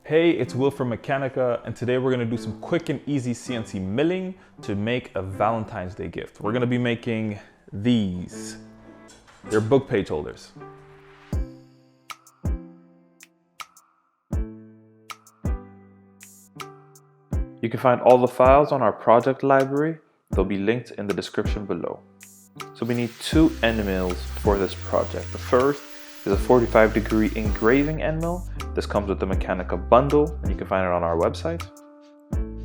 Hey, it's Will from Mekanika, and today we're gonna do some quick and easy CNC milling to make a Valentine's Day gift. We're gonna be making these. They're book page holders. You can find all the files on our project library. They'll be linked in the description below. So we need two end mills for this project. The first is a 45-degree engraving end mill. This comes with the Mekanika bundle, and you can find it on our website.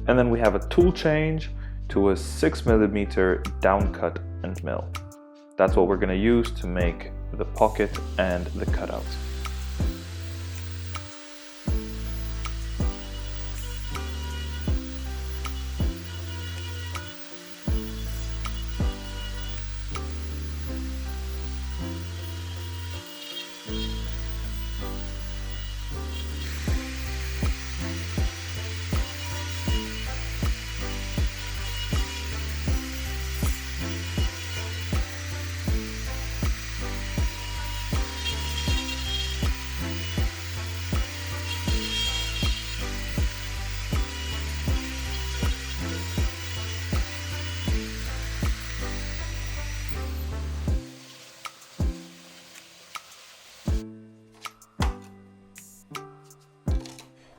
And then we have a tool change to a 6mm downcut end mill. That's what we're going to use to make the pocket and the cutouts.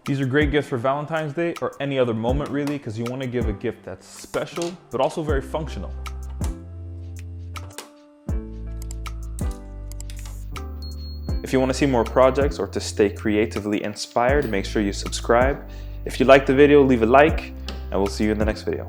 These are great gifts for Valentine's Day or any other moment really, because you want to give a gift that's special, but also very functional. If you want to see more projects or to stay creatively inspired, make sure you subscribe. If you liked the video, leave a like, and we'll see you in the next video.